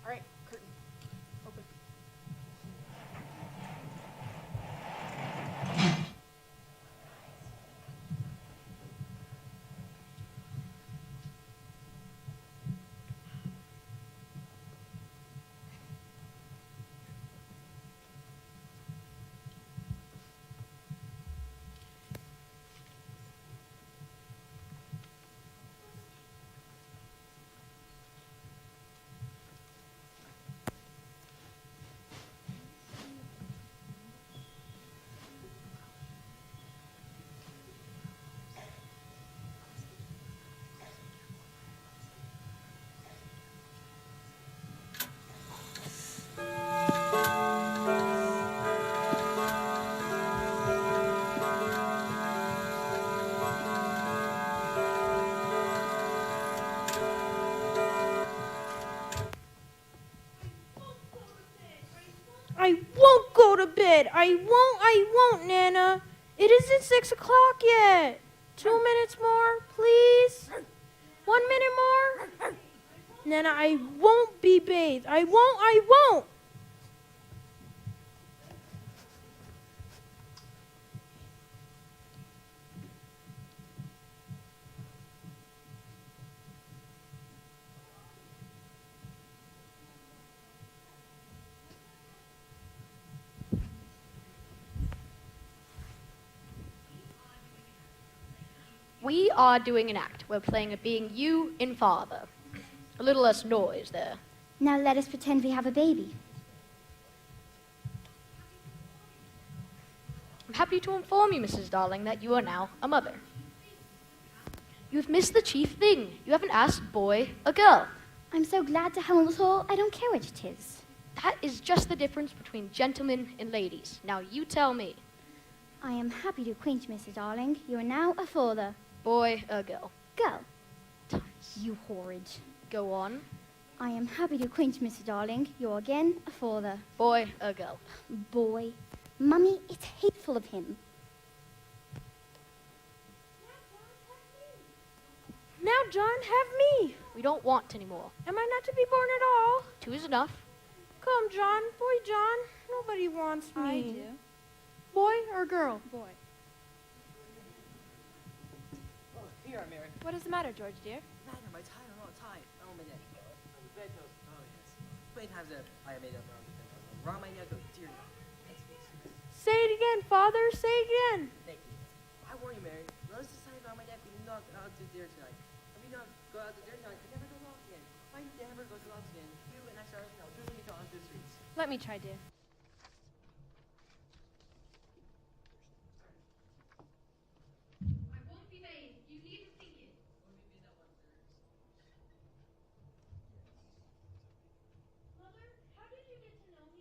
All right, curtain. Open. I won't go to bed. I won't, Nana. It isn't 6 o'clock yet. 2 minutes more, please. 1 minute more. Nana, I won't be bathed. I won't. We are doing an act. We're playing at being you in father. A little less noise there. Now let us pretend we have a baby. I'm happy to inform you, Mrs. Darling, that you are now a mother. You've missed the chief thing. You haven't asked boy or girl. I'm so glad to have a little. I don't care which it is. That is just the difference between gentlemen and ladies. Now you tell me, I am happy to acquaint you, Mr. Darling. You are now a father. boy or girl. Girl. Times. You horrid. Go on, I am happy to acquaint you, Mr. Darling. You are again a father. boy or girl. Boy. Mummy, it's hateful of him. Now, John, have me. We don't want any more. Am I not to be born at all? 2 is enough. Come, John. Boy, John. Nobody wants me. I do. Boy or girl? Boy. Oh, here I'm Mary. What is the matter, George, dear? Matter, my tie, I'm all tied. Oh, my neck. Oh, the bedpost. Oh, yes. 20 times that I made up around the bedpost. Around my neck, oh, dear no. Thanks, please. Say it again, Father. Say it again. Thank you. I warn you, Mary. Let's decide around my neck. We do not go out to dinner tonight. If we not go out to dinner tonight, we never go out again. I never go to out again. You and I start now. Truly, we go on the streets. Let me try, dear. I won't be bathed. You needn't think it.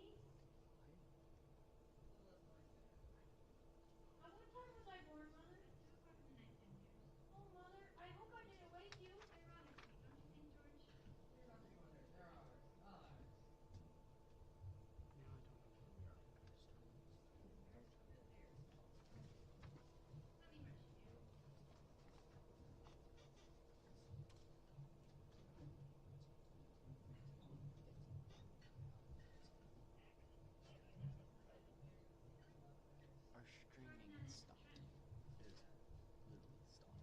Mother, how did you get to know me? At what time was I born, Mother? At 2 o'clock in the night, then, dears. Oh, Mother, I hope I didn't wake you. They're rather sweet, don't you think, George? They're rather sweet. Let me brush you. Our streaming stopped. It is literally stopped.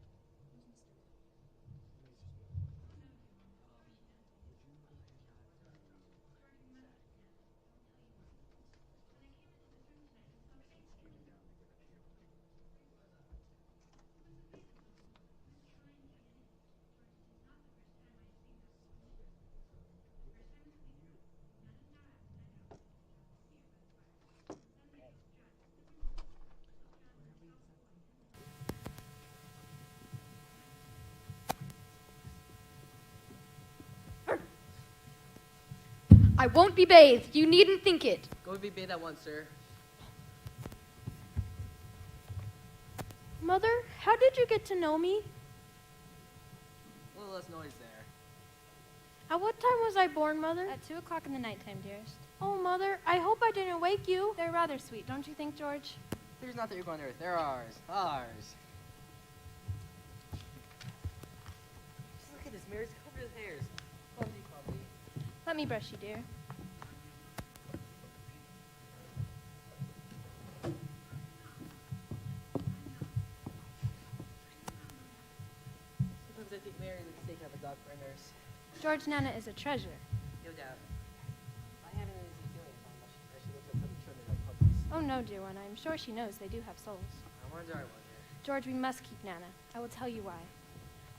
I won't be bathed. You needn't think it. Go be bathed at once, sir. Mother, how did you get to know me? A little less noise there. At what time was I born, Mother? At 2 o'clock in the nighttime, dearest. Oh, Mother, I hope I didn't wake you. They're rather sweet, don't you think, George? There's not that you're going to earth. They're ours. Ours. Just look at this, Mary. It's covered with hairs. Clumsy, clumsy. Let Let me brush you, dear. Sometimes I think Mary would take up a dog for a nurse. George, Nana is a treasure. No doubt. I haven't an easy feeling how much she looks like some children like puppies. Oh, no, dear one. I'm sure she knows they do have souls. I wonder. George, we must keep Nana. I will tell you why.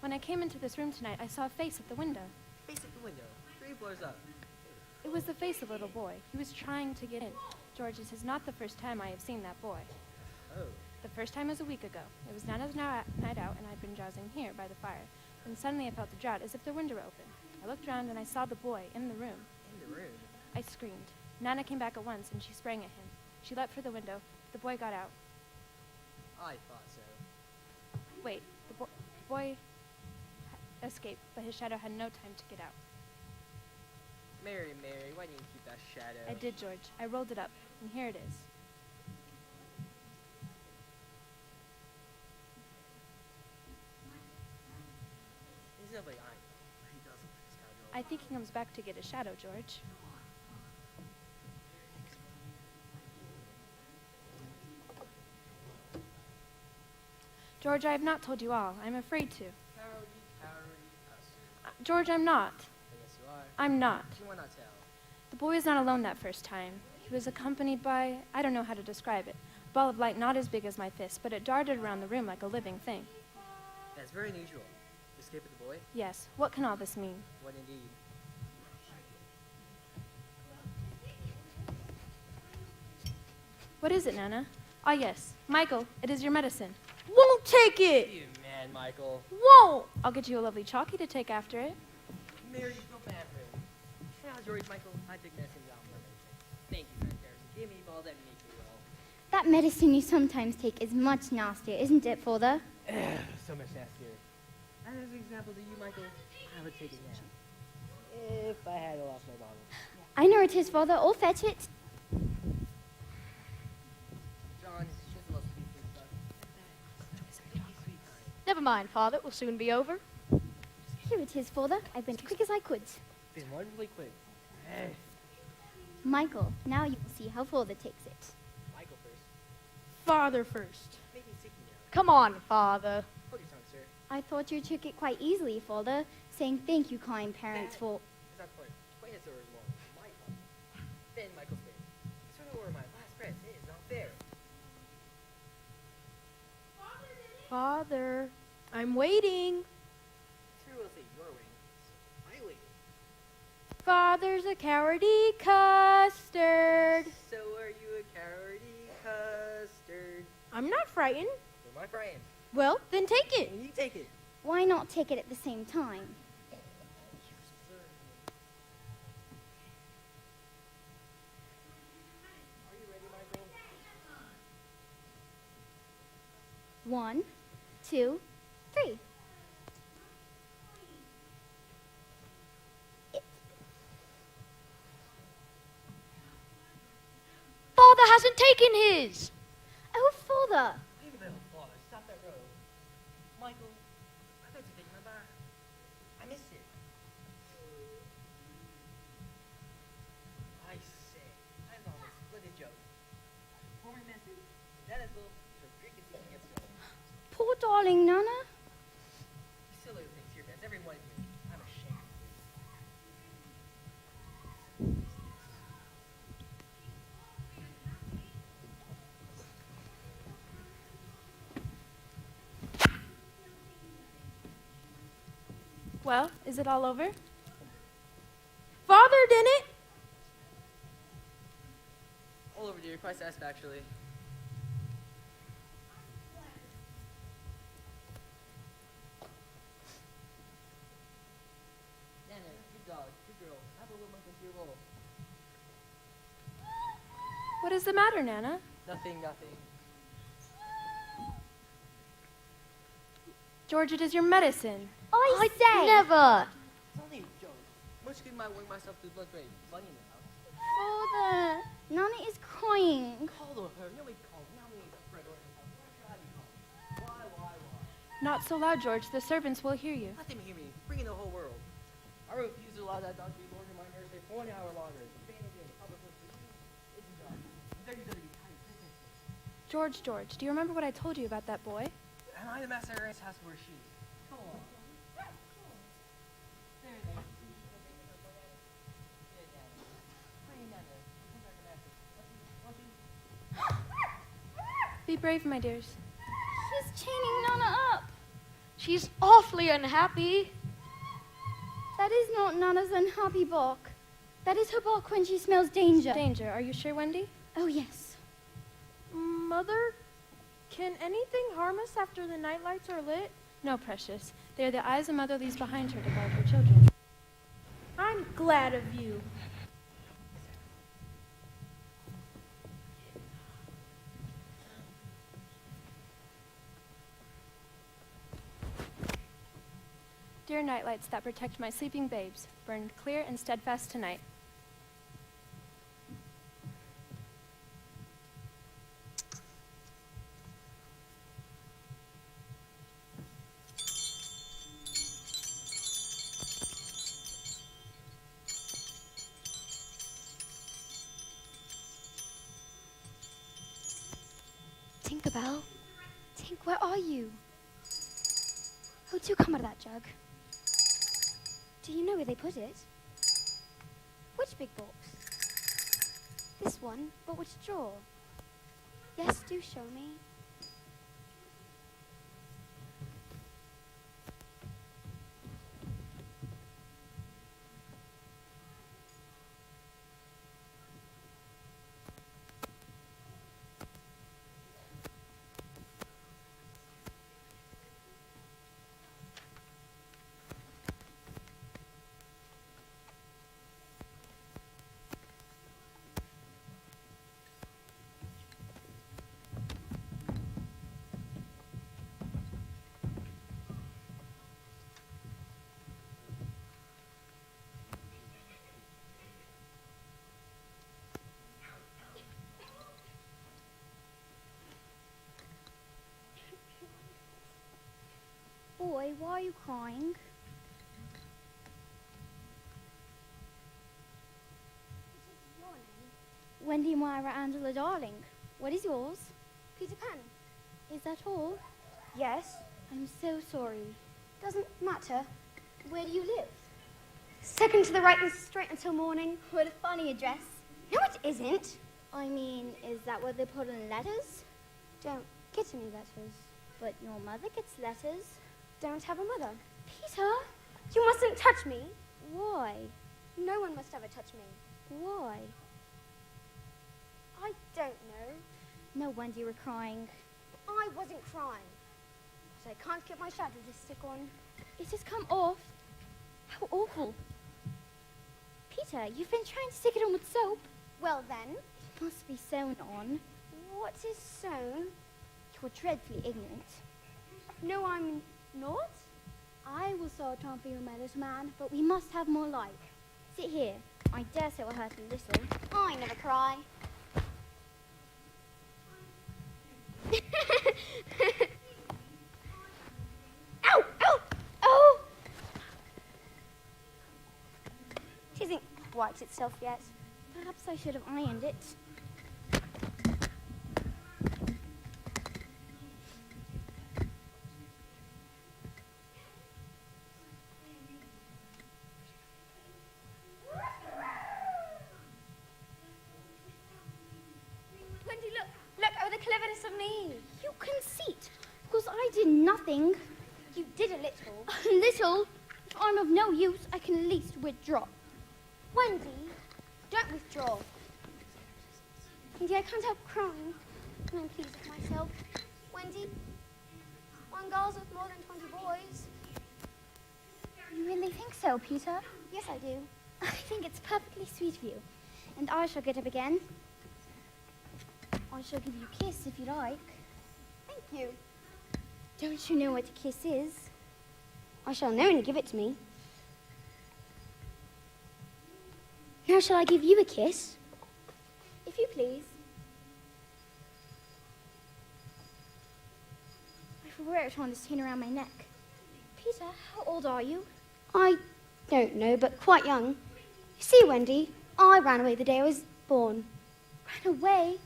When I came into this room tonight, I saw a face at the window. Face at the window. 3 floors up. It was the face of a little boy. He was trying to get in. George, this is not the first time I have seen that boy. Oh. The first time was a week ago. It was Nana's night out, and I'd been drowsing here by the fire. Then suddenly I felt a draught, as if the window were open. I looked around, and I saw the boy in the room. In the room. I screamed. Nana came back at once, and she sprang at him. She leapt for the window. The boy got out. I thought so. Wait, the boy escaped, but his shadow had no time to get out. Mary, why didn't you keep that shadow? I did, George. I rolled it up, and here it is. He's nobody I know. He doesn't like his scoundrel. I think he comes back to get his shadow, George. George, I have not told you all. I'm afraid to. Cowardly custard. George, I'm not. I guess you are. I'm not. You will not tell. The boy was not alone that first time. He was accompanied by, I don't know how to describe it, a ball of light not as big as my fist, but it darted around the room like a living thing. That's very unusual. Escape with the boy? Yes, what can all this mean? What indeed? What is it, Nana? Ah, yes. Michael, it is your medicine. Won't take it. You man, Michael. Won't. I'll get you a lovely chalky to take after it. Mary, you feel bad for him. Now, George, Michael, I take medicine down for medicine. Thank you, Frank Harrison. Give me all that make me well. That medicine you sometimes take is much nastier, isn't it, father? So much nastier. And as an example to you, Michael, I would take it now. If I had lost my bottle. I know it is, father. I'll fetch it. John, it's just a little sweet food stuff. Sweet kind. Never mind, Father. It will soon be over. Here it is, father. I went as quick as I could. Been wonderfully quick. Hey, Michael, now you will see how father takes it. Michael first. Father first. Make me sick now. Come on, Father. Hold your tongue, sir. I thought you took it quite easily, father, saying thank you, kind parents, for... It's not point. Point his orders more. My fault. Then Michael's fair. It's sort of over my last breath. It is not fair. Father, I'm waiting. True will say you're waiting. I waited. Father's a cowardy custard. So are you a cowardy custard? I'm not frightened. You're my friend. Well, then take it. And you take it. Why not take it at the same time? Are you ready, Michael? 1, 2, 3. Father hasn't taken his. Oh, father! Wait a minute, father. Stop that road. Michael, I thought you taking my bar. I missed it. I say, I love a splendid joke. Former message. That is all. So Greek is eating itself. Poor darling Nana. You silly little things here, man. Every one of you. I'm ashamed of you. Well, is it all over? Father did it. All over, dear. Quite satisfactorily. Nana, good dog, good girl. Have a little monkey into your bowl. What is the matter, Nana? Nothing, nothing. George, it is your medicine. I say! Never. It's only a joke. Much good might work myself through blood drain. Funny now. Father! Nana is crying. Call her. Nobody called. Now we need a friend or anything. Why should I be called? Why? Not so loud, George. The servants will hear you. Let them hear me. Bring in the whole world. I refuse to allow that dog to be Lord in my nurse say 4 hour longer. George, do you remember what I told you about that boy? Am I the master at Ernest's house where she? Come on. Be brave, my dears. He's chaining Nana up. She's awfully unhappy. That is not Nana's unhappy bark. That is her bark when she smells danger. Danger, are you sure, Wendy? Oh, yes. Mother, can anything harm us after the night lights are lit? No, precious. They are the eyes a mother leaves behind her to guard her children. I'm glad of you. Dear nightlights that protect my sleeping babes, burn clear and steadfast tonight. Tinkerbell, Tink, where are you? Oh, do come out of that jug. Do you know where they put it? Which big box? This one, but which drawer? Yes, do show me. Boy, why are you crying? Wendy Myra Angela Darling. What is yours? Peter Pan. Is that all? Yes. I'm so sorry. Doesn't matter. Where do you live? Second to the right and straight until morning. What a funny address. No, it isn't. I mean, is that what they put in letters? Don't get any letters. But your mother gets letters. Don't have a mother. Peter, you mustn't touch me. Why? No one must ever touch me. Why? I don't know. No wonder you were crying. I wasn't crying. But I can't get my shadow to stick on. It has come off. How awful. Peter, you've been trying to stick it on with soap. Well then, it must be sewn on. What is sewn? You're dreadfully ignorant. No, I'm not. I will sew it on for you, my little man, but we must have more light. Sit here. I dare say it will hurt a little. I never cry. Ow! Ow! Oh! It isn't wiped itself yet. Perhaps I should have ironed it. Wendy, look! Look, oh, the cleverness of me! You conceit! Because I did nothing. You did a little. A little? If I'm of no use, I can at least withdraw. Wendy, don't withdraw. Wendy, I can't help crying when I'm pleased with myself. Wendy, one girl's with more than 20 boys. You really think so, Peter? Yes, I do. I think it's perfectly sweet of you. And I shall get up again. I shall give you a kiss if you like. Thank you. Don't you know what a kiss is? I shall know when you give it to me. Now shall I give you a kiss? If you please. I shall wear it on this chain around my neck. Peter, how old are you? I don't know, but quite young. You see, Wendy, I ran away the day I was born. Ran away?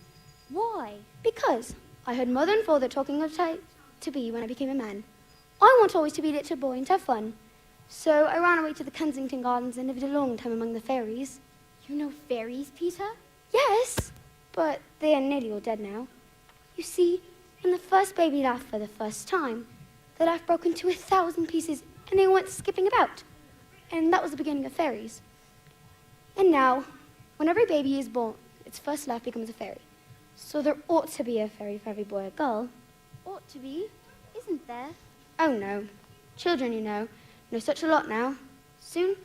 Why? Because I heard Mother and Father talking of what I to be when I became a man. I want always to be a little boy and have fun. So I ran away to the Kensington Gardens and lived a long time among the fairies. You know fairies, Peter? Yes, but they are nearly all dead now. You see, when the first baby laughed for the first time, the laugh broke into 1,000 pieces and they went skipping about. And that was the beginning of fairies. And now, when every baby is born, its first laugh becomes a fairy. So there ought to be a fairy for every boy or girl. Ought to be, isn't there? Oh no. Children, you know such a lot now. Soon,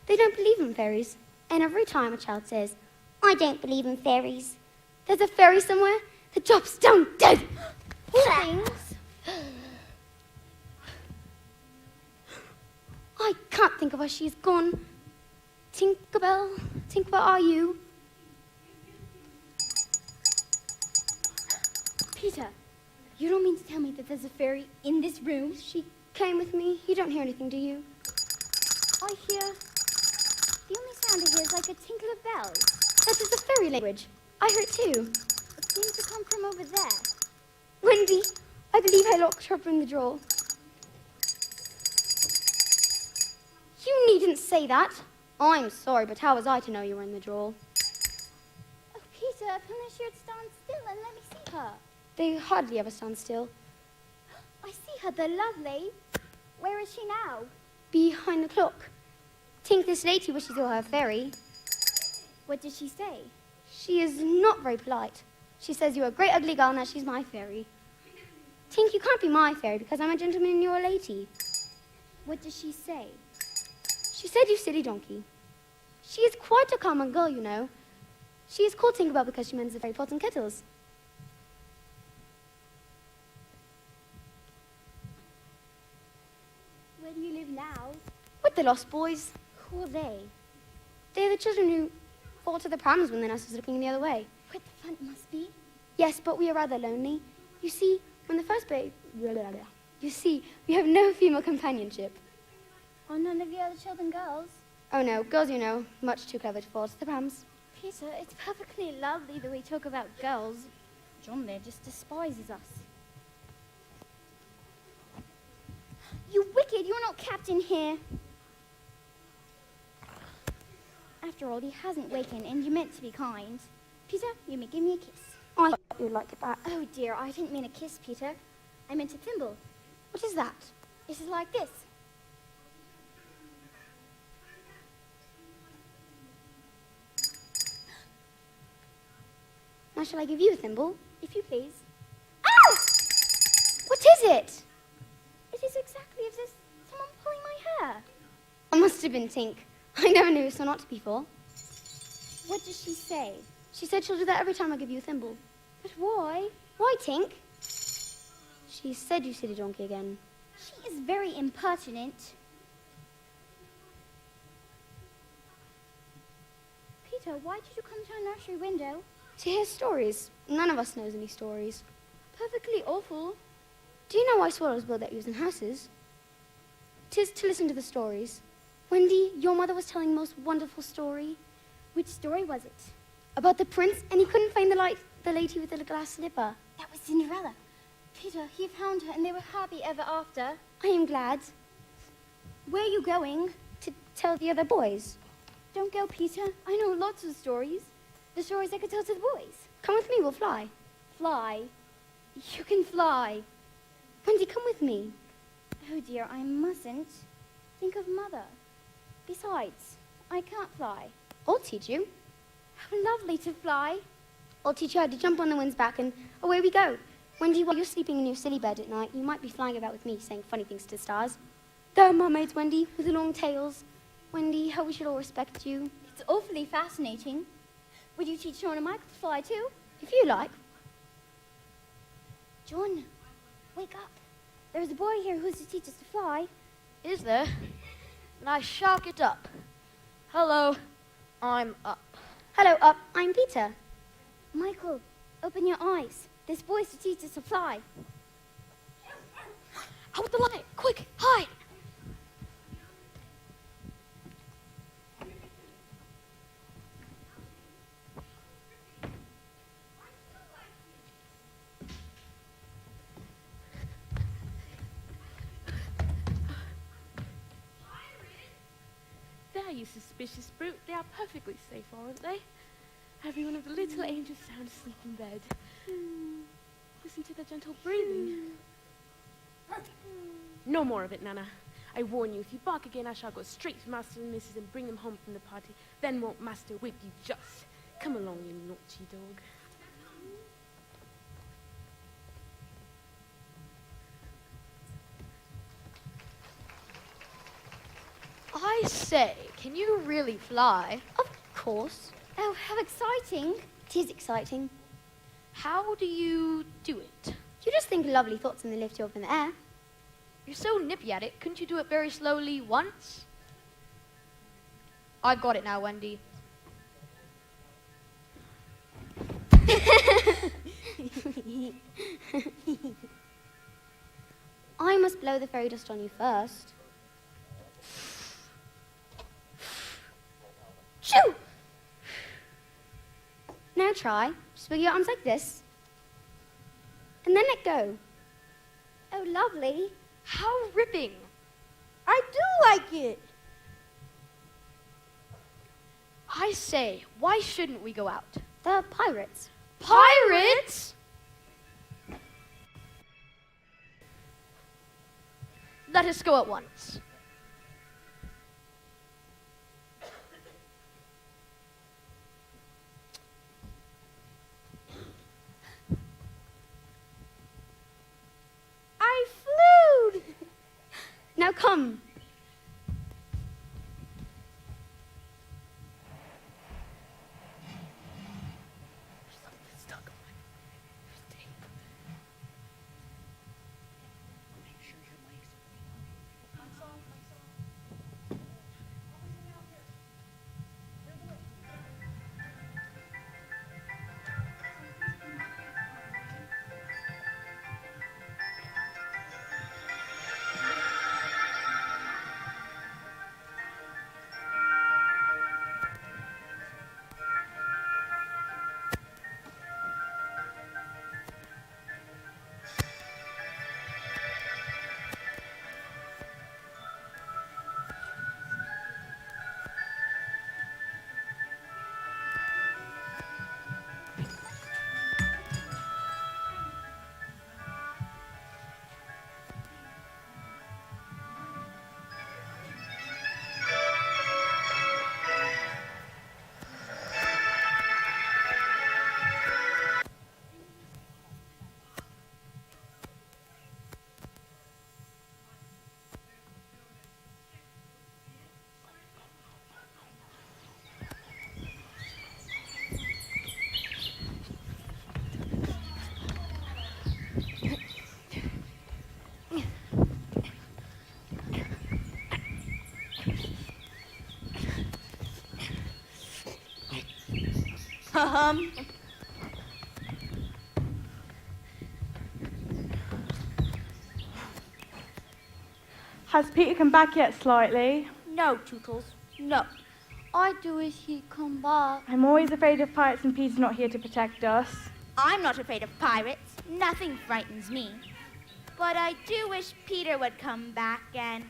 they don't believe in fairies. And every time a child says, I don't believe in fairies, there's a fairy somewhere that drops down dead. Poor things. I can't think of where she's gone. Tinkerbell, where are you? Peter, you don't mean to tell me that there's a fairy in this room? She came with me. You don't hear anything, do you? I hear... The only sound I hear is like a tinkle of bells. That is the fairy language. I heard it too. It seems to come from over there. Wendy, I believe I locked her up in the drawer. You needn't say that. I'm sorry, but how was I to know you were in the drawer? Oh, Peter, unless you'd stand still and let me see her. They hardly ever stand still. I see her, they're lovely. Where is she now? Behind the clock. Tink this lady wishes you were her fairy. What did she say? She is not very polite. She says you're a great ugly girl and that she's my fairy. Tink, you can't be my fairy because I'm a gentleman and you're a lady. What did she say? She said, you silly donkey. She is quite a common girl, you know. She is called Tinkerbell because she mends the fairy pots and kettles. Where do you live now? With the lost boys. Who are they? They are the children who fall to the prams when the nurse is looking the other way. What the fun it must be. Yes, but we are rather lonely. You see, when the first baby... You see, we have no female companionship. Are none of the other children girls? Oh no, girls, you know, much too clever to fall to the prams. Peter, it's perfectly lovely that we talk about girls. John there just despises us. You wicked, you're not captain here. After all, he hasn't wakened and you meant to be kind. Peter, you may give me a kiss. I thought you'd like it back. Oh dear, I didn't mean a kiss, Peter. I meant a thimble. What is that? It is like this. Now shall I give you a thimble? If you please. Ah! What is it? It is exactly as if someone pulling my hair. It must have been Tink. I never knew so not to before. What does she say? She said she'll do that every time I give you a thimble. But why? Why, Tink? She said you silly donkey again. She is very impertinent. Peter, why did you come to our nursery window? To hear stories. None of us knows any stories. Perfectly awful. Do you know why swallows build their eaves in houses? 'Tis to listen to the stories. Wendy, your mother was telling the most wonderful story. Which story was it? About the prince, and he couldn't find the lady with the glass slipper. That was Cinderella. Peter, he found her and they were happy ever after. I am glad. Where are you going? To tell the other boys. Don't go, Peter. I know lots of stories. The stories I could tell to the boys. Come with me, we'll fly. Fly? You can fly. Wendy, come with me. Oh dear, I mustn't. Think of Mother. Besides, I can't fly. I'll teach you. How lovely to fly. I'll teach you how to jump on the wind's back, and away we go. Wendy, while you're sleeping in your silly bed at night, you might be flying about with me, saying funny things to the stars. They're mermaids, Wendy, with the long tails. Wendy, how we should all respect you. It's awfully fascinating. Would you teach John and Michael to fly too? If you like. John, wake up. There's a boy here who's to teach us to fly. Is there? And I shall get up. Hello, I'm up. Hello, Up. I'm Peter. Michael, open your eyes. This boy's to teach us to fly. Out with the light! Quick, hide! Now, you suspicious brute, they are perfectly safe, aren't they? Every one of the little angels sound asleep in bed. Listen to the gentle breathing. No more of it, Nana. I warn you, if you bark again, I shall go straight to Master and Mrs. and bring them home from the party. Then won't Master whip you just. Come along, you naughty dog. I say, can you really fly? Of course. Oh, how exciting. It is exciting. How do you do it? You just think lovely thoughts and they lift you up in the air. You're so nippy at it. Couldn't you do it very slowly once? I got it now, Wendy. I must blow the fairy dust on you first. Shoo! Now try. Swing your arms like this. And then let go. Oh, lovely. How ripping. I do like it. I say, why shouldn't we go out? The pirates. Pirates? Let us go at once. I flew. Now come. Has Peter come back yet, Slightly? No, Tootles, no. I do wish he'd come back. I'm always afraid of pirates and Peter's not here to protect us. I'm not afraid of pirates. Nothing frightens me. But I do wish Peter would come back and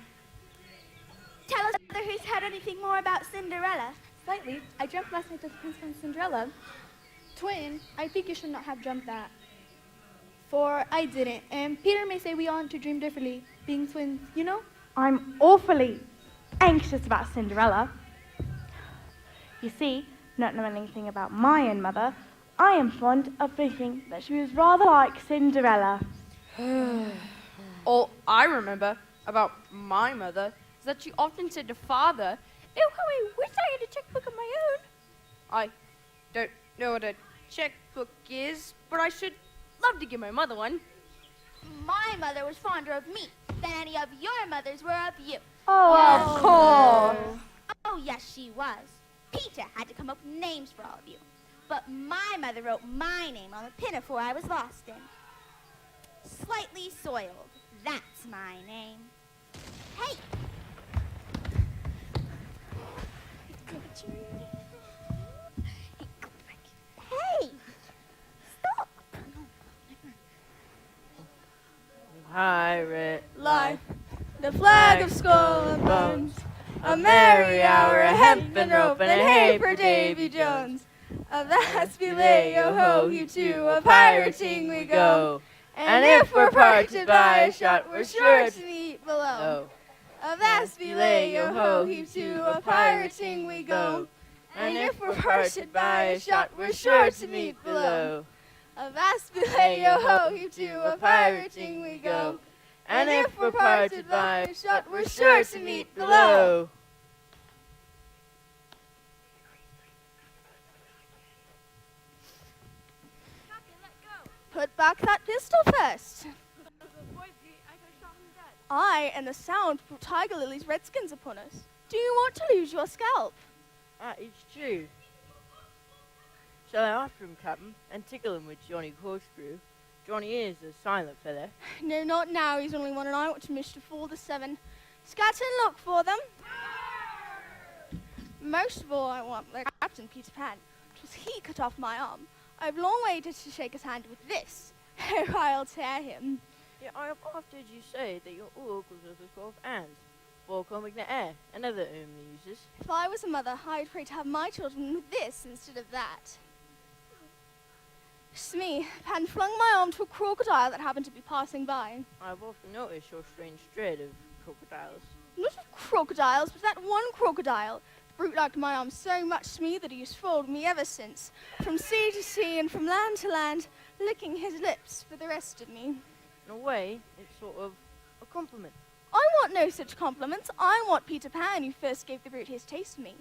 tell us whether he's heard anything more about Cinderella. Slightly. I dreamt last night of Princess and Cinderella. Twin, I think you should not have dreamt that. For I didn't, and Peter may say we ought to dream differently, being twins, you know? I'm awfully anxious about Cinderella. You see, not knowing anything about my own mother, I am fond of thinking that she was rather like Cinderella. All I remember about my mother is that she often said to father, "Oh, how I wish I had a checkbook of my own." I don't know what a checkbook is, but I should love to give my mother one. My mother was fonder of me than any of your mothers were of you. Oh, of course. Oh, yes, she was. Peter had to come up with names for all of you. But my mother wrote my name on the pinafore I was lost in. Slightly Soiled. That's my name. Hey! Hey! Stop! Pirate Life, the flag of skull and bones, A merry hour, a hemp and rope, and a hey for Davy Jones. Avast belay, yo ho, you two, a pirating we go. And if we're parted by a shot, we're sure to meet below. Avast belay, yo ho, you two, a pirating we go. And if we're parted by a shot, we're sure to meet below. Avast belay, yo ho, you two, a pirating we go. And if we're parted by a shot, we're sure to meet below. Put back that pistol first. I and the sound brought Tiger Lily's redskins upon us. Do you want to lose your scalp? It's true. Shall I after him, Captain, and tickle him with Johnny Corkscrew? Johnny is a silent feather. No, not now. He's only one, and I want to mischief all the 7. Scatter and look for them. Most of all, I want their captain, Peter Pan. 'Twas he cut off my arm. I've long waited to shake his hand with this. Oh, I'll tear him. Yeah, I have oft heard you say that your orc was of the 12 hands, for combing the air, and other only uses. If I was a mother, I'd pray to have my children with this instead of that. Smee, Pan flung my arm to a crocodile that happened to be passing by. I have often noticed your strange dread of crocodiles. Not of crocodiles, but that one crocodile. The brute liked my arm so much, Smee, that he's followed me ever since, from sea to sea and from land to land, licking his lips for the rest of me. In a way, it's sort of a compliment. I want no such compliments. I want Peter Pan, who first gave the brute his taste of me.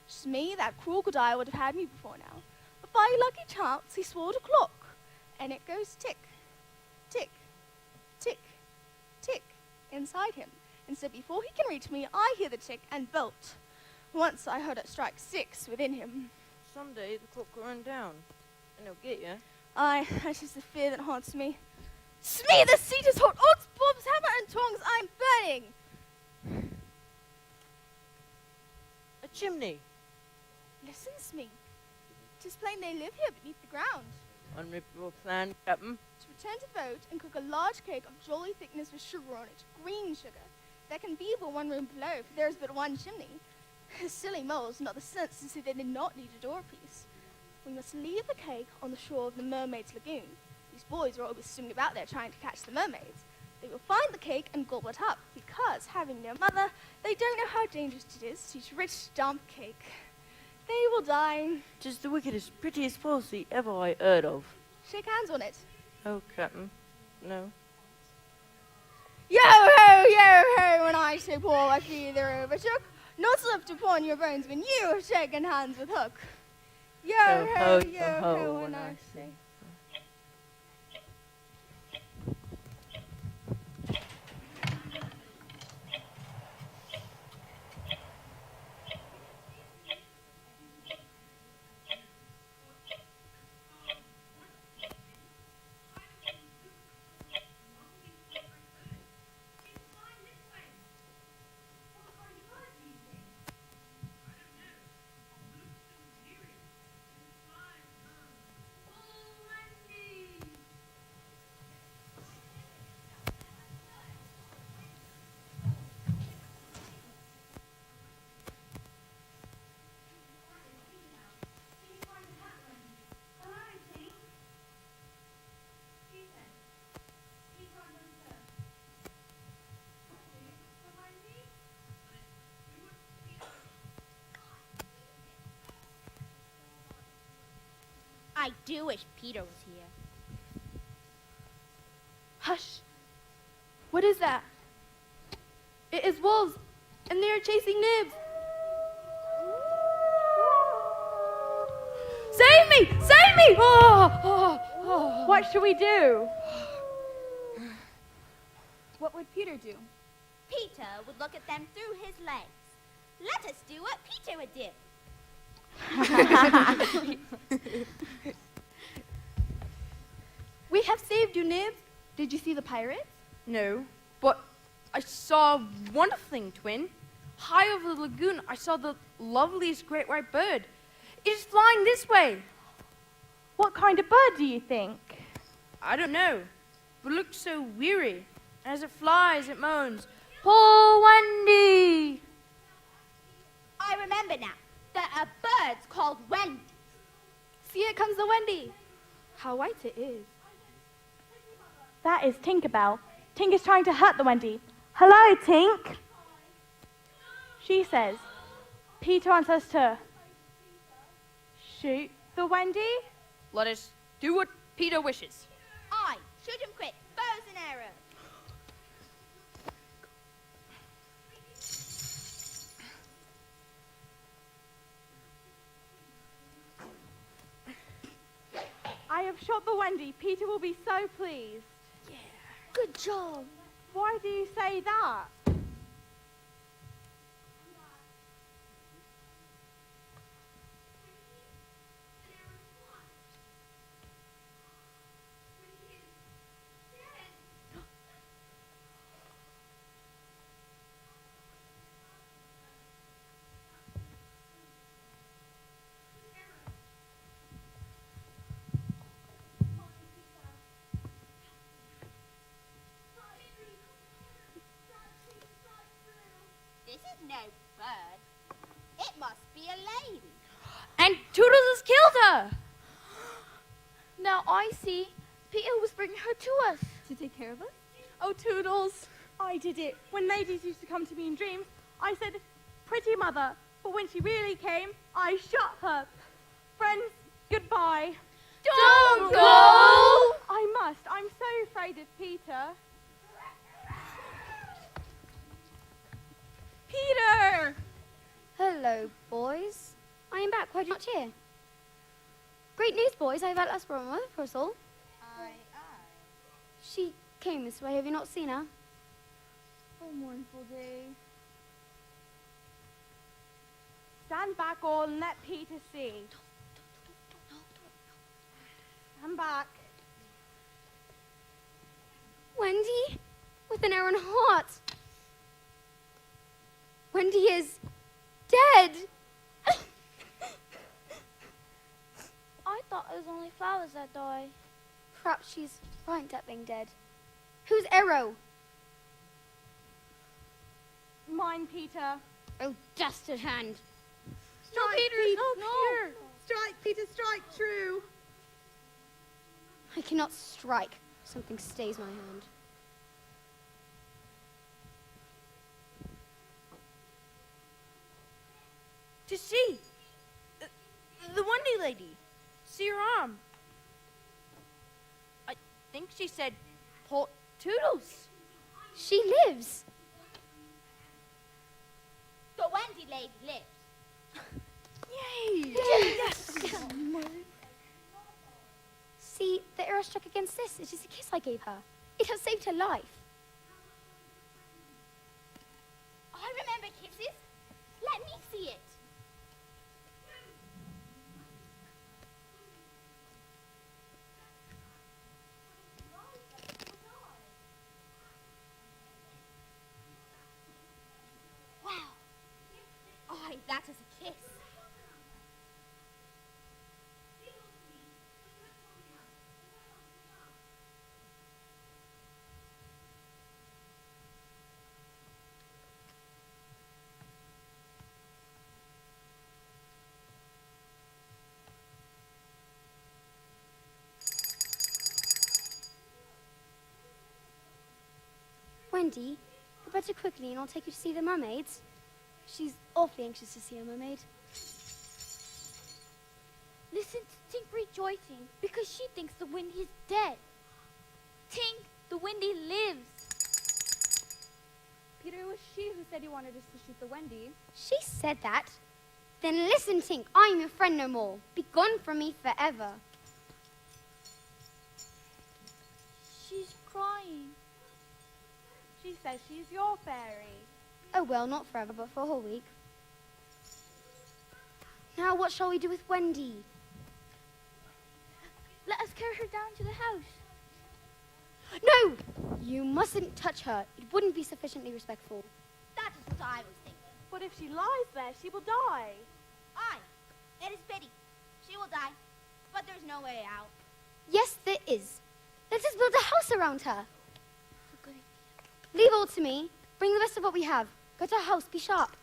Smee, that crocodile would have had me before now. But by lucky chance, he swallowed a clock, and it goes tick, tick, tick, tick inside him. And so before he can reach me, I hear the tick and bolt. Once I heard it strike 6 within him. Someday the clock will run down, and it'll get you. Aye, that is the fear that haunts me. Smee, the seat is hot! Odds, bobs, hammer and tongs, I'm burning! A chimney! Listen, Smee. 'Tis plain they live here beneath the ground. Unrip your plan, Captain. To return to the boat and cook a large cake of jolly thickness with sugar on it, green sugar. There can be but one room below, for there is but one chimney. The silly moles, not the sense to see they did not need a door piece. We must leave the cake on the shore of the mermaid's lagoon. These boys are always swimming about there trying to catch the mermaids. They will find the cake and gobble it up, because, having no mother, they don't know how dangerous it is to eat rich, damp cake. They will die. 'Tis the wickedest, prettiest policy ever I heard of. Shake hands on it. Oh, Captain, no. Yo ho, when I say Paul, I feel there overtook. Not slipped upon your bones when you have shaken hands with Hook. Yo ho, when I say. I do wish Peter was here. Hush. What is that? It is wolves, and they are chasing Nibs. Save me! Save me! What should we do? What would Peter do? Peter would look at them through his legs. Let us do what Peter would do. We have saved you, Nibs. Did you see the pirates? No, but I saw one thing, Twin. High over the lagoon, I saw the loveliest great white bird. It is flying this way. What kind of bird do you think? I don't know, but it looks so weary. And as it flies, it moans, "Poor Wendy!" I remember now. There are birds called Wendy. See, here comes the Wendy. How white it is. That is Tinkerbell. Tink is trying to hurt the Wendy. Hello, Tink. She says, Peter wants us to shoot the Wendy. Let us do what Peter wishes. Aye, shoot him quick. Bows and arrows. I have shot the Wendy. Peter will be so pleased. Good job. Why do you say that? This is no bird. It must be a lady. And Toodles has killed her. Now I see Peter was bringing her to us. To take care of us? Oh, Toodles. I did it. When ladies used to come to me in dreams, I said, pretty mother. But when she really came, I shot her. Friends, goodbye. Don't go! I must. I'm so afraid of Peter. Peter! Hello, boys. I am back. Why are you not here? Great news, boys. I have at last brought my mother for us all. Aye. She came this way. Have you not seen her? Oh, mournful day. Stand back all and let Peter see. Stand back. Wendy, with an arrow and a heart. Wendy is dead. I thought it was only flowers that die. Perhaps she's right at being dead. Whose arrow? Mine, Peter. Oh, dastard hand. Strike, Peter. No. Strike, Peter, strike, true. I cannot strike. Something stays my hand. To see. The Wendy lady. See her arm. I think she said, Port Toodles. She lives. The Wendy lady lives. Yay! Yes. See, the arrow struck against this. It is a kiss I gave her. It has saved her life. I remember kisses. Let me see it. Wow. Aye, that is a kiss. Wendy, go better quickly and I'll take you to see the mermaids. She's awfully anxious to see her mermaid. Listen to Tink rejoicing because she thinks the Wendy's dead. Tink, the Wendy lives. Peter, it was she who said you wanted us to shoot the Wendy. She said that. Then listen, Tink, I'm your friend no more. Be gone from me forever. She's crying. She says she's your fairy. Oh well, not forever, but for a whole week. Now what shall we do with Wendy? Let us carry her down to the house. No! You mustn't touch her. It wouldn't be sufficiently respectful. That is what I was thinking. But if she lies there, she will die. Aye, it is pity. She will die, but there's no way out. Yes, there is. Let us build a house around her. Leave all to me. Bring the rest of what we have. Go to our house. Be sharp.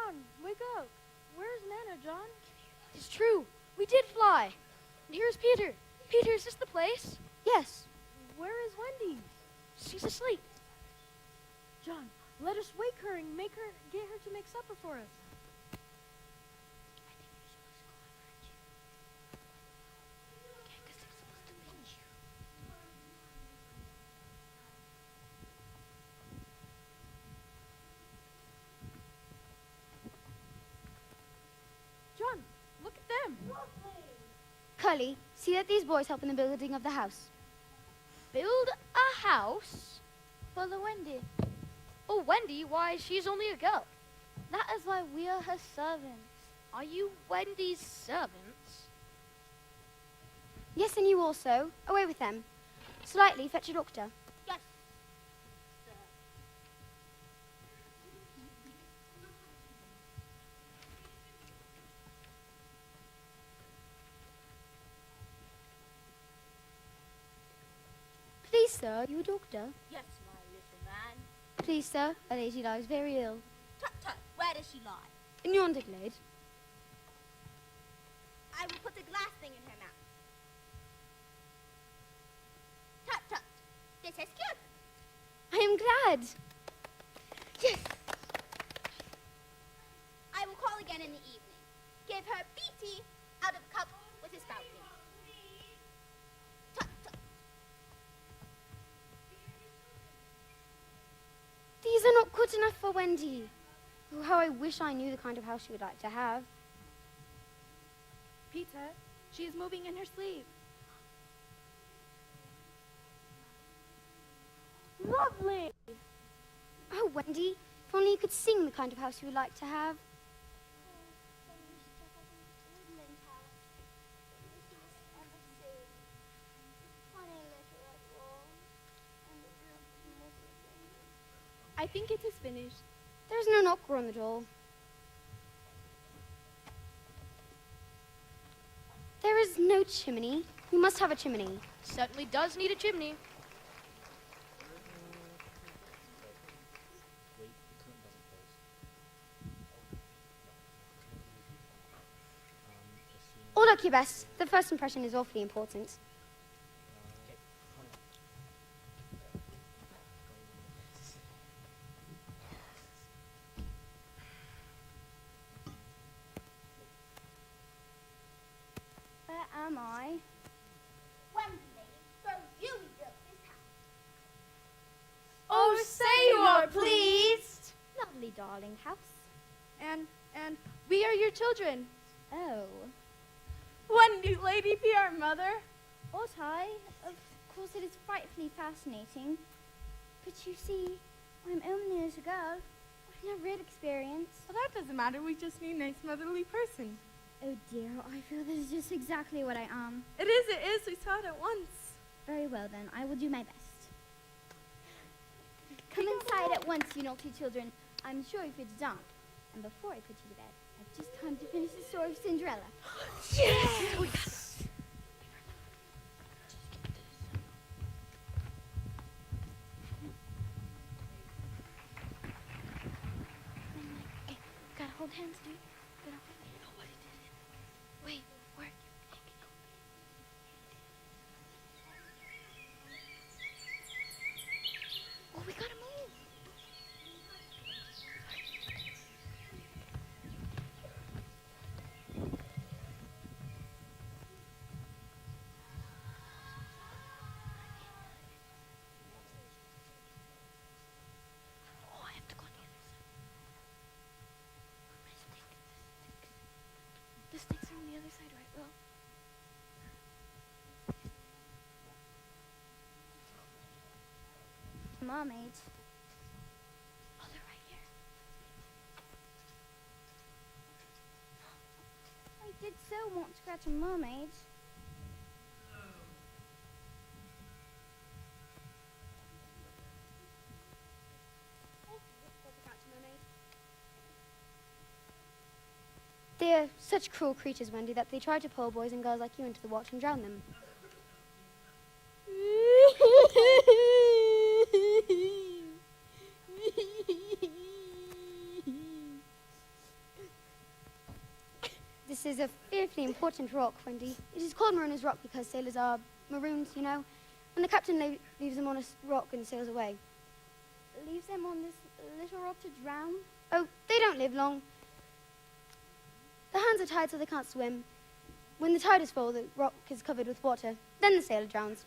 John, wake up. Where's Nana, John? It's true. We did fly. And here's Peter. Peter, is this the place? Yes. Where is Wendy? She's asleep. John, let us wake her and get her to make supper for us. John, look at them. Cully, see that these boys help in the building of the house. Build a house? For the Wendy. Oh, Wendy, why, she's only a girl. That is why we are her servants. Are you Wendy's servants? Yes, and you also. Away with them. Slightly, fetch a doctor. Yes. Please, sir, you a doctor? Yes, my little man. Please, sir, a lady lies very ill. Tut tut, where does she lie? In yonder glade. I will put a glass thing in her mouth. Tut tut, this has cured her. I am glad. Yes. I will call again in the evening. Give her BT out of cup with a spout in. Tut tut. These are not good enough for Wendy. Oh, how I wish I knew the kind of house she would like to have. Peter, she is moving in her sleep. Lovely. Oh, Wendy, if only you could sing the kind of house you would like to have. I think it is finished. There is no knocker on the door. There is no chimney. We must have a chimney. Certainly does need a chimney. All look your best. The first impression is awfully important. Where am I? Wednesday, so you built this house. Oh, say you are pleased. Lovely darling house. And we are your children. Oh. Wendy, Lady be our mother. Ought I? Of course it is frightfully fascinating. But you see, I'm only a little girl. I've no real experience. Well, that doesn't matter. We just need a nice motherly person. Oh dear, I feel this is just exactly what I am. It is. We saw it at once. Very well then, I will do my best. Come inside at once, you naughty children. I'm sure if it's dark. And before I put you to bed, I've just time to finish the story of Cinderella. Yes! Gotta hold hands, dude. Gotta hold hands. Nobody did it. Wait, where? Oh, we gotta move. Oh, I have to go on the other side. My stick. The sticks are on the other side, right, Will? Mermaid. Oh, they're right here. I did so want to catch a mermaid. They are such cruel creatures, Wendy, that they try to pull boys and girls like you into the water and drown them. This is a fearfully important rock, Wendy. It is called Mariner's Rock because sailors are maroons, you know. And the captain leaves them on a rock and sails away. Leaves them on this little rock to drown? Oh, they don't live long. The hands are tied so they can't swim. When the tide is full, the rock is covered with water. Then the sailor drowns.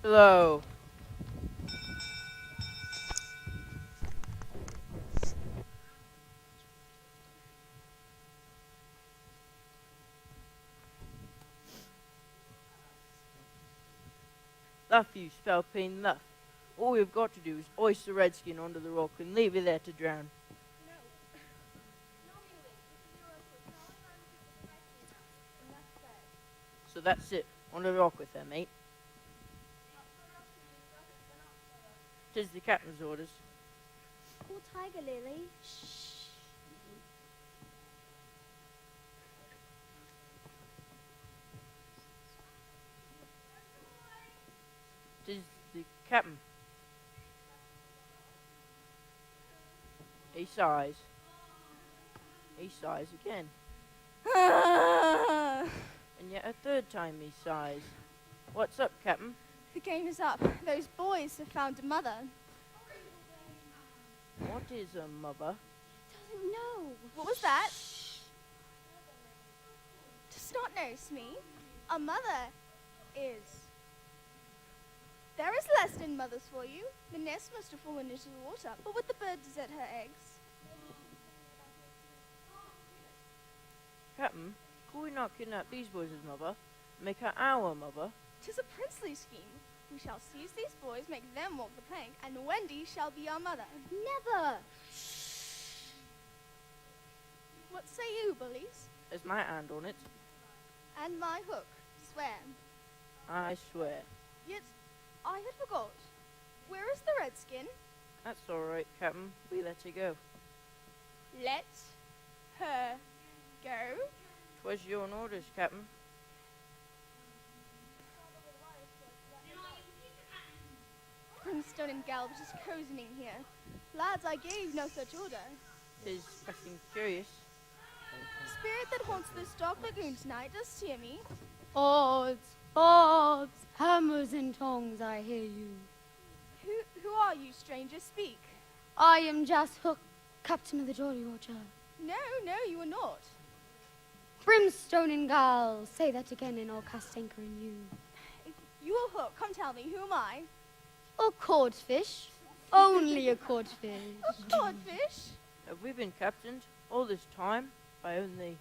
Hello. Luff, you spalpeen luff. All we've got to do is hoist the redskin onto the rock and leave it there to drown. So that's it. On the rock with her, mate. 'Tis the captain's orders. Poor Tiger Lily. 'Tis the captain. He sighs. He sighs again. And yet a third time he sighs. What's up, Captain? The game is up. Those boys have found a mother. What is a mother? Doesn't know. What was that? Does not notice me. A mother is. There is less than mothers for you. The nest must have fallen into the water. But would the bird desert her eggs? Captain, could we not kidnap these boys as mother? Make her our mother? 'Tis a princely scheme. We shall seize these boys, make them walk the plank, and Wendy shall be our mother. Never. What say you, bullies? There's my hand on it. And my hook. Swear. I swear. Yet I had forgot. Where is the redskin? That's all right, Captain. We let her go. Let her go. 'Twas your orders, Captain. Brimstone and Galvas is cozening here. Lads, I gave no such order. 'Tis fucking curious. Spirit that haunts this dark lagoon tonight, dost hear me? Orbs, orbs, hammers and tongs, I hear you. Who are you, stranger? Speak. I am Jas Hook, captain of the Jolly Roger. No, you are not. Brimstone and Gal, say that again and I'll cast anchor in you. If you are Hook, come tell me, who am I? A codfish. Only a codfish. A codfish? Have we been captained all this time by only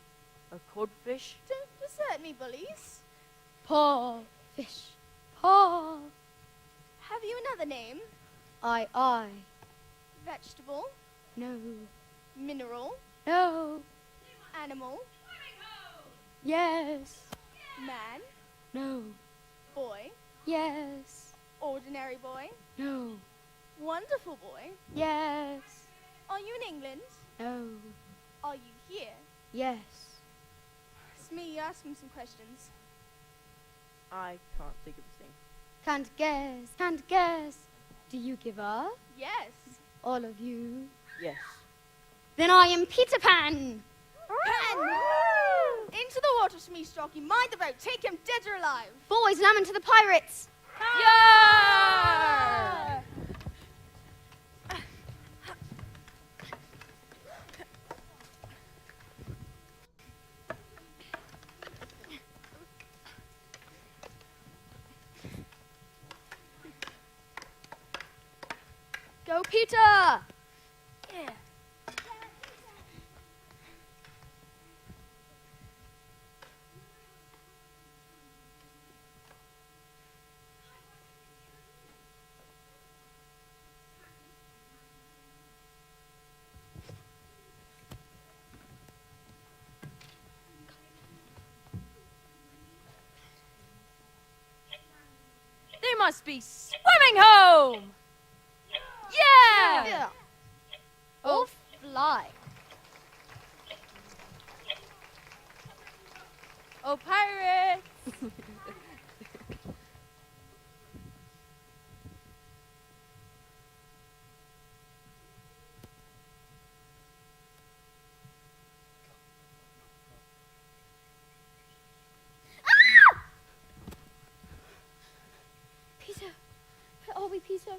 a codfish? Don't desert me, bullies. Paw fish. Paw. Have you another name? I. Vegetable? No. Mineral? No. Animal? Yes. Man? No. Boy? Yes. Ordinary boy? No. Wonderful boy? Yes. Are you in England? No. Are you here? Yes. It's me, ask him some questions. I can't think of a thing. Can't guess. Can't guess. Do you give up? Yes. All of you? Yes. Then I am Peter Pan. Pan! Into the water, Smee Stocky. Mind the boat. Take him dead or alive. Boys, lambing to the pirates. Yeah! Go, Peter. Yeah. must be swimming home! Yeah! Or fly. Oh, pirates! Peter, where are we, Peter?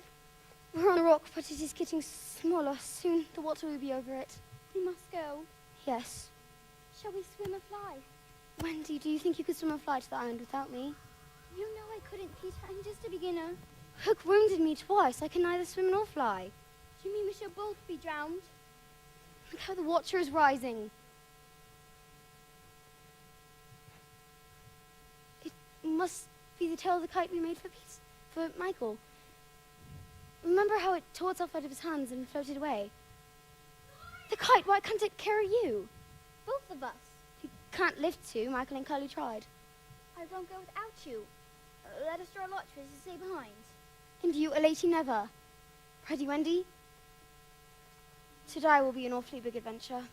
We're on a rock, but it is getting smaller. Soon the water will be over it. We must go. Yes. Shall we swim or fly? Wendy, do you think you could swim and fly to the island without me? You know I couldn't, Peter. I'm just a beginner. Hook wounded me twice. I can neither swim nor fly. Do you mean we shall both be drowned? Look how the water is rising. It must be the tail of the kite we made for Michael. Remember how it tore itself out of his hands and floated away? The kite, why can't it carry you? Both of us. You can't lift two. Michael and Curly tried. I won't go without you. Let us draw lots for us to stay behind. And you, a lady never. Ready, Wendy? To die will be an awfully big adventure.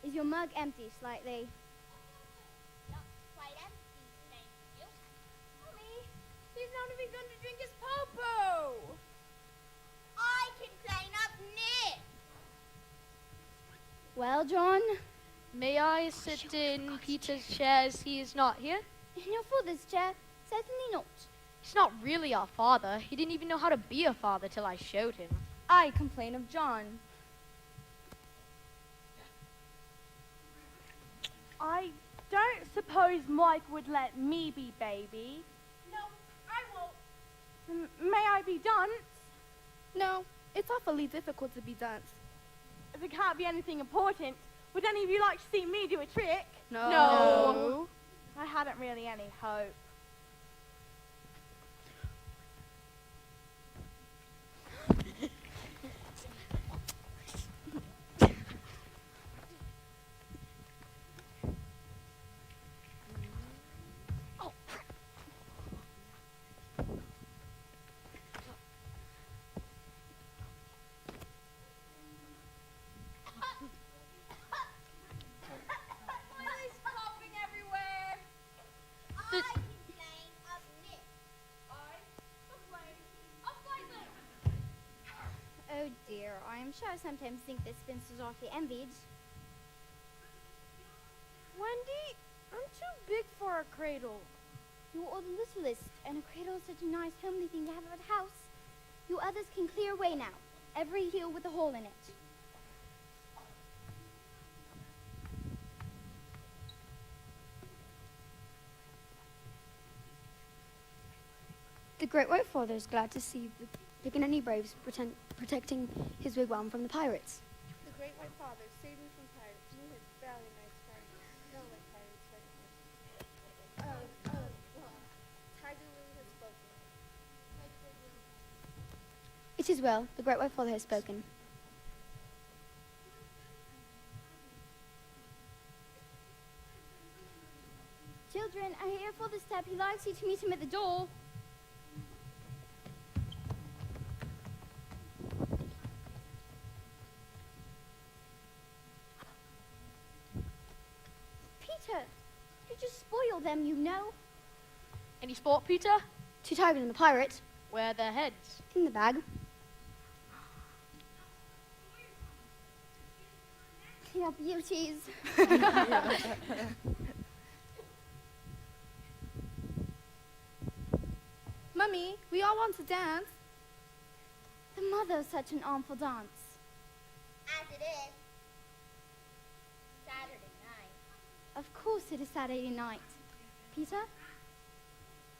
Is your mug empty slightly? Not quite empty, thank you. Mommy, he's not even going to drink his popo. I can clean up Nick. Well, John, May I sit in Peter's chair as he is not here? in your father's chair? Certainly not. He's not really our father. He didn't even know how to be a father till I showed him. I complain of John. I don't suppose Mike would let me be baby. No, I won't. May I be dance? No, it's awfully difficult to be danced. If it can't be anything important, would any of you like to see me do a trick? No. I hadn't really any hope. Oh dear, I am sure I sometimes think that spinsters are awfully envied. Wendy, I'm too big for a cradle. You are the littlest, and a cradle is such a nice homely thing to have at the house. You others can clear away now, every heel with a hole in it. The Great White Father is glad to see the Pickaninny braves protecting his wigwam from the pirates. The Great White Father saved me from pirates. You his valley nice pirates. No like pirates fighting. Tiger Lily has spoken. It is well. The Great White Father has spoken. before the step. He likes you to meet him at the door. Peter, you just spoiled them, you know. Any sport, Peter? Two tigers and a pirate. Where are their heads? In the bag. They are beauties. Mummy, we all want to dance. The mother's such an arm for dance. As it is. Saturday night. Of course it is Saturday night. Peter,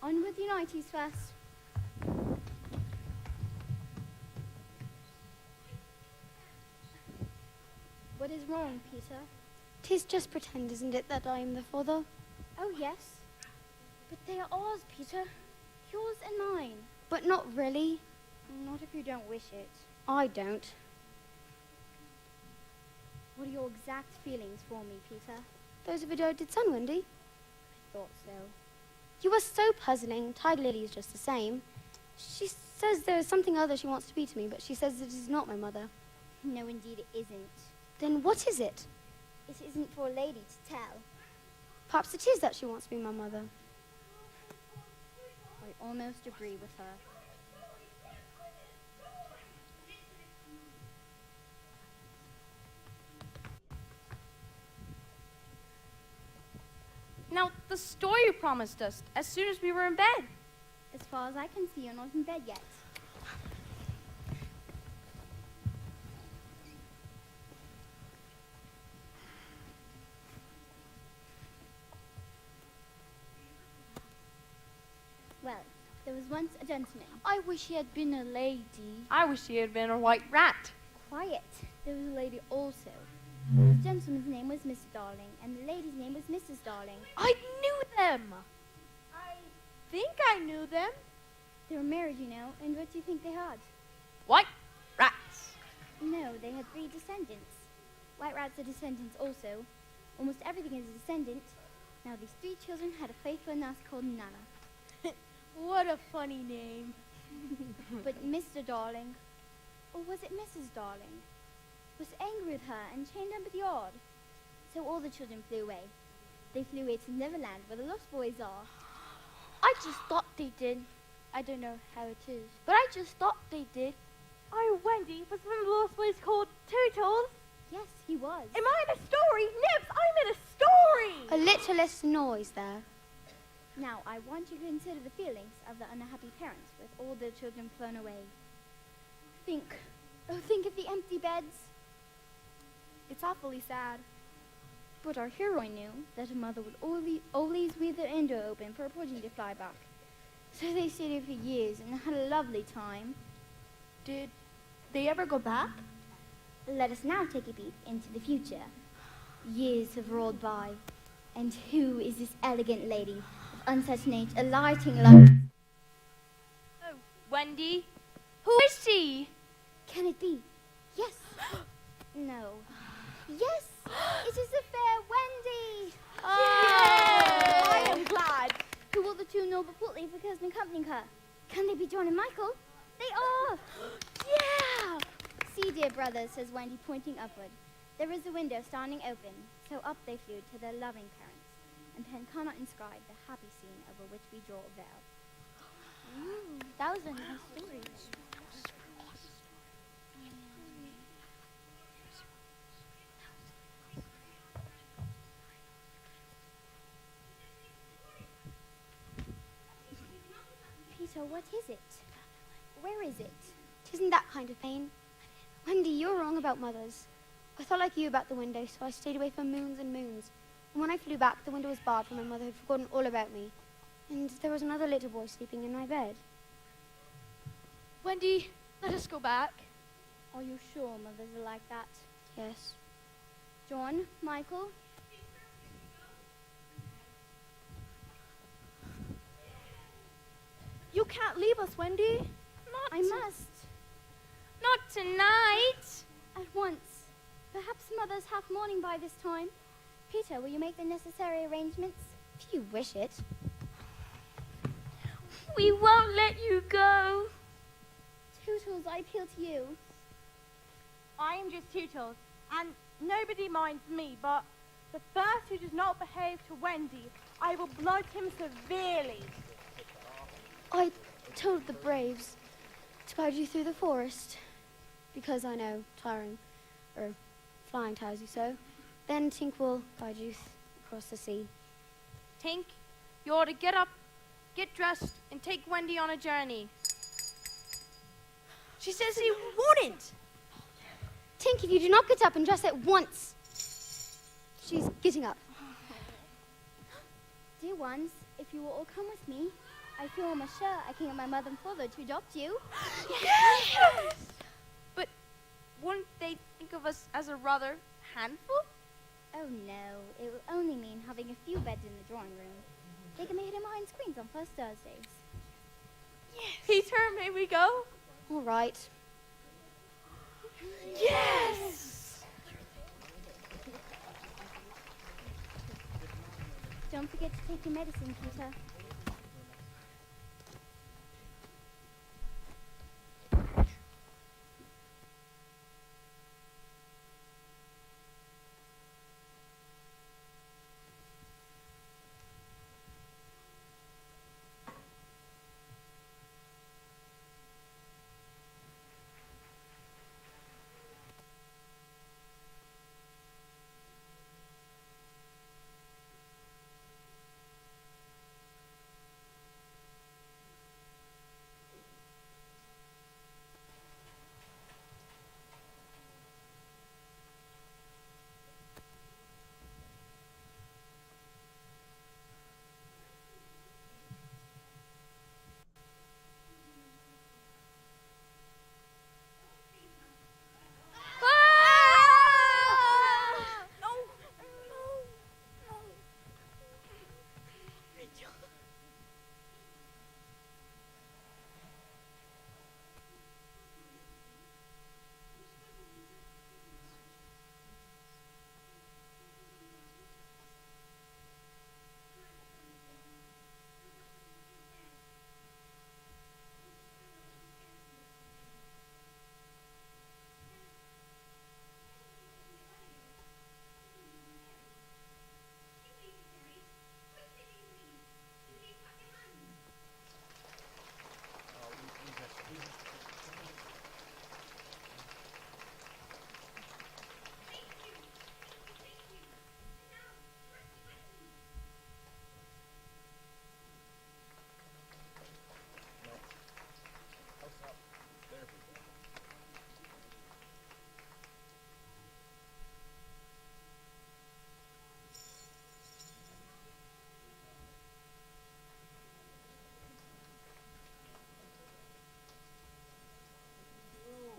on with your nighties first. What is wrong, Peter? 'Tis just pretend, isn't it, that I am the father? Oh, yes. But they are ours, Peter. Yours and mine. But not really. Not if you don't wish it. I don't. What are your exact feelings for me, Peter? Those of a doted son, Wendy. Thought so. You are so puzzling. Tiger Lily is just the same. She says there is something other she wants to be to me, but she says it is not my mother. No, indeed it isn't. Then what is it? It isn't for a lady to tell. Perhaps it is that she wants to be my mother. I almost agree with her. Now, the story you promised us as soon as we were in bed. As far as I can see, you're not in bed yet. Well, there was once a gentleman. I wish he had been a lady. I wish he had been a white rat. Quiet. There was a lady also. The gentleman's name was Mr. Darling, and the lady's name was Mrs. Darling. I knew them! I think I knew them. They were married, you know, and what do you think they had? White rats. No, they had 3 descendants. White rats are descendants also. Almost everything is a descendant. Now these 3 children had a faithful nurse called Nana. What a funny name. But Mr. Darling, or was it Mrs. Darling, was angry with her and chained up at the yard. So all the children flew away. They flew away to Neverland, where the lost boys are. I just thought they did. I don't know how it is, but I just thought they did. Oh, Wendy, was one of the lost boys called Tootles? Yes, he was. Am I in a story? Nibs, I'm in a story! A little less noise there. Now, I want you to consider the feelings of the unhappy parents with all their children flown away. Think of the empty beds. It's awfully sad. But our hero knew that a mother would always leave the window open for a progeny to fly back. So they stayed here for years and had a lovely time. Did they ever go back? Let us now take a peep into the future. Years have rolled by, and who is this elegant lady of uncertain age alighting light? Oh, Wendy. Who is she? Can it be? Yes. No. Yes, it is the fair Wendy. I am glad. Who will the 2 noble portly because accompanying her? Can they be John and Michael? They are. Yeah! See, dear brother, says Wendy, pointing upward. There is a window standing open. So up they flew to their loving parents, and pen cannot inscribe the happy scene over which we draw a veil. That was a nice story. Peter, what is it? Where is it? Tisn't that kind of pain? Wendy, you're wrong about mothers. I thought like you about the window, so I stayed away for moons and moons. And when I flew back, the window was barred, for my mother had forgotten all about me. And there was another little boy sleeping in my bed. Wendy, let us go back. Are you sure mothers are like that? Yes. John, Michael? You can't leave us, Wendy. I must. Not tonight. At once. Perhaps mother's half mourning by this time. Peter, will you make the necessary arrangements? If you wish it. We won't let you go. Tootles, I appeal to you. I am just Tootles, and nobody minds me, but the first who does not behave to Wendy, I will blood him severely. I told the braves to guide you through the forest, because I know flying tires you so. Then Tink will guide you across the sea. Tink, you ought to get up, get dressed, and take Wendy on a journey. She says he wouldn't. Tink, if you do not get up and dress at once. She's getting up. Dear ones, if you will all come with me, I feel almost sure I can get my mother and father to adopt you. Yes! But wouldn't they think of us as a rather handful? Oh no, it will only mean having a few beds in the drawing room. They can meet him behind screens on first Thursdays. Peter, may we go? All right. Yes! Don't forget to take your medicine, Peter.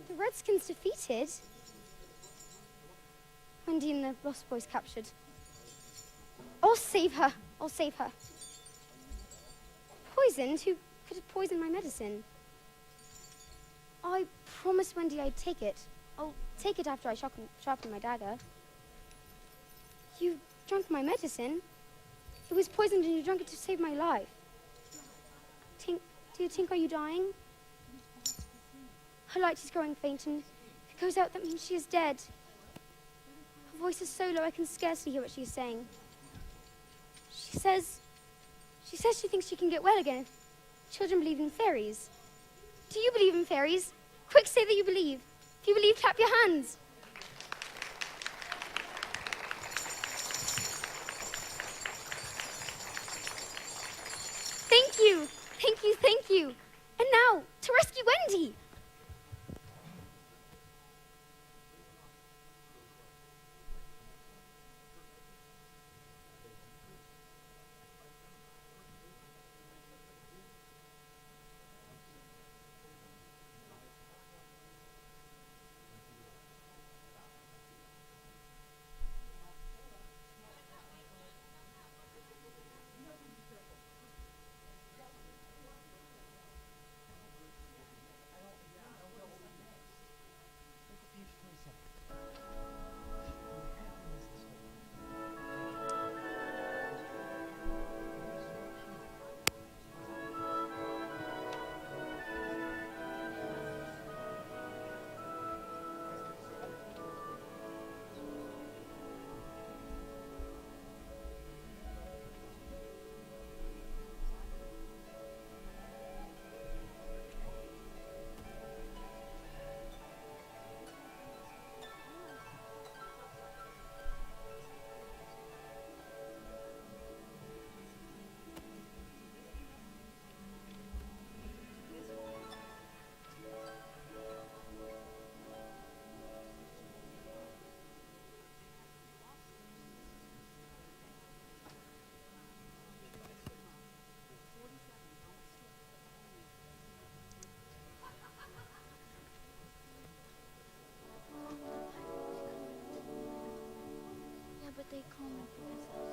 The Redskins defeated. Wendy and the Lost Boys captured. I'll save her. I'll save her. Poisoned? Who could have poisoned my medicine? I promised Wendy I'd take it. I'll take it after I sharpen my dagger. You drank my medicine? It was poisoned and you drank it to save my life. Tink, dear Tink, are you dying? Her light is growing faint, and if it goes out, that means she is dead. Her voice is so low I can scarcely hear what she is saying. She says she thinks she can get well again. Children believe in fairies. Do you believe in fairies? Quick, say that you believe. If you believe, clap your hands. Thank you, thank you, thank you. And now, to rescue Wendy. stay calm and put myself